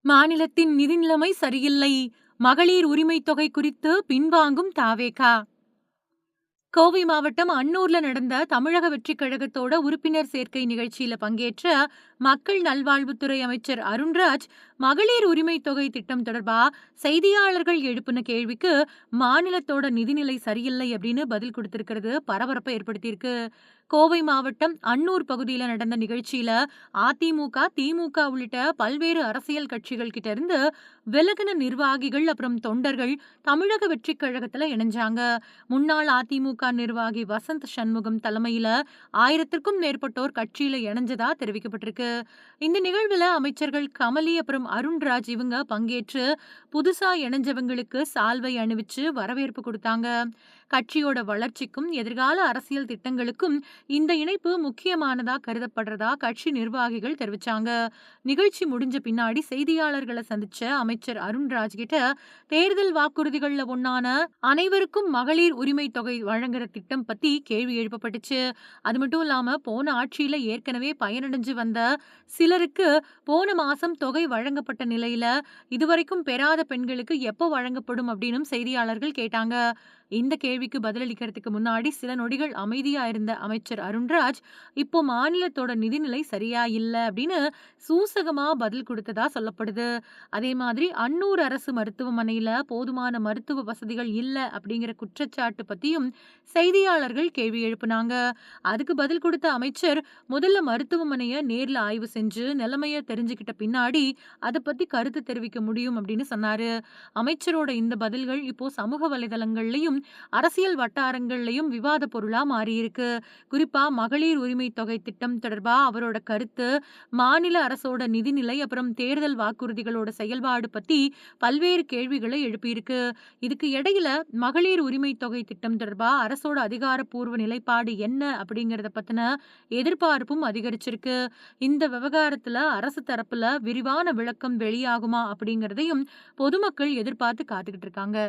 மாநிலத்தின் நிதி நிலைமை சரியில்லை. மகளிர் உரிமைத் தொகை குறித்து பின்வாங்கும் தாவேகா. கோவை மாவட்டம் அன்னூர்ல நடந்த தமிழக வெற்றிக் கழகத்தோட உறுப்பினர் சேர்க்கை நிகழ்ச்சியில பங்கேற்ற மக்கள் நல்வாழ்வுத்துறை அமைச்சர் அருண்ராஜ் மகளிர் உரிமைத் தொகை திட்டம் தொடர்பா செய்தியாளர்கள் எழுப்பின கேள்விக்கு மாநிலத்தோட நிதிநிலை சரியில்லை அப்படின்னு பதில் கொடுத்திருக்கிறது பரபரப்பை ஏற்படுத்தியிருக்கு. கோவை மாவட்டம் அன்னூர் பகுதியில நடந்த நிகழ்ச்சியில அதிமுக, திமுக உள்ளிட்ட பல்வேறு அரசியல் கட்சிகள் கிட்ட இருந்து விலகின நிர்வாகிகள் அப்புறம் தொண்டர்கள் தமிழக வெற்றிக் கழகத்துல இணைஞ்சாங்க. முன்னாள் அதிமுக நிர்வாகி வசந்த் சண்முகம் தலைமையில 1000த்திற்கும் மேற்பட்டோர் கட்சியில இணைஞ்சதா தெரிவிக்கப்பட்டிருக்கு. இந்த நிகழ்வுல அமைச்சர்கள் கமலி அப்புறம் அருண்ராஜ் இவங்க பங்கேற்று புதுசா இணைஞ்சவங்களுக்கு சால்வை அணிவிச்சு வரவேற்பு கொடுத்தாங்க. கட்சியோட வளர்ச்சிக்கும் எதிர்கால அரசியல் திட்டங்களுக்கும் இந்த இணைப்பு முக்கியமானதா கருதப்படுறதா கட்சி நிர்வாகிகள் தெரிவிச்சாங்க. நிகழ்ச்சி முடிஞ்ச பின்னாடி செய்தியாளர்களை சந்திச்ச அமைச்சர் அருண்ராஜ் கிட்ட தேர்தல் வாக்குறுதிகள்ல ஒன்னான அனைவருக்கும் மகளிர் உரிமை தொகை வழங்குற திட்டம் பத்தி கேள்வி எழுப்பப்பட்டுச்சு. அது மட்டும் இல்லாம போன ஆட்சியில ஏற்கனவே பயனடைஞ்சு வந்த சிலருக்கு போன மாசம் தொகை வழங்கப்பட்ட நிலையில இதுவரைக்கும் பெறாத பெண்களுக்கு எப்போ வழங்கப்படும் அப்படின்னு செய்தியாளர்கள் கேட்டாங்க. இந்த கேள்விக்கு பதிலளிக்கிறதுக்கு முன்னாடி சில நொடிகள் அமைதியா இருந்த அமைச்சர் அருண்ராஜ் இப்போ மாநிலத்தோட நிதிநிலை சரியா இல்ல அப்படின்னு சூசகமா பதில் கொடுத்ததா சொல்லப்படுது. அதே மாதிரி அன்னூர் அரசு மருத்துவமனையில போதுமான மருத்துவ வசதிகள் இல்ல அப்படிங்கிற குற்றச்சாட்டு பத்தியும் செய்தியாளர்கள் கேள்வி எழுப்புனாங்க. அதுக்கு பதில் கொடுத்த அமைச்சர் முதல்ல மருத்துவமனைய நேர்ல ஆய்வு செஞ்சு நிலைமைய தெரிஞ்சுக்கிட்ட பின்னாடி அதை பத்தி கருத்து தெரிவிக்க முடியும் அப்படின்னு சொன்னாரு. அமைச்சரோட இந்த பதில்கள் இப்போ சமூக வலைதளங்கள்லயும் அரசியல் வட்டாரங்கள்லயும் விவாத பொருளா மாறியிருக்கு. குறிப்பா மகளிர் உரிமை தொகை திட்டம் தொடர்பா அவரோட கருத்து, மாநில அரசோட நிதிநிலை அப்புறம் தேர்தல் வாக்குறுதிகளோட செயல்பாடு பத்தி பல்வேறு கேள்விகளை எழுப்பியிருக்கு. இதுக்கு இடையில மகளிர் உரிமை தொகை திட்டம் தொடர்பா அரசோட அதிகாரப்பூர்வ நிலைப்பாடு என்ன அப்படிங்கறத பத்தின எதிர்பார்ப்பும் அதிகரிச்சிருக்கு. இந்த விவகாரத்துல அரசு தரப்புல விரிவான விளக்கம் வெளியாகுமா அப்படிங்கறதையும் பொதுமக்கள் எதிர்பார்த்து காத்துக்கிட்டு இருக்காங்க.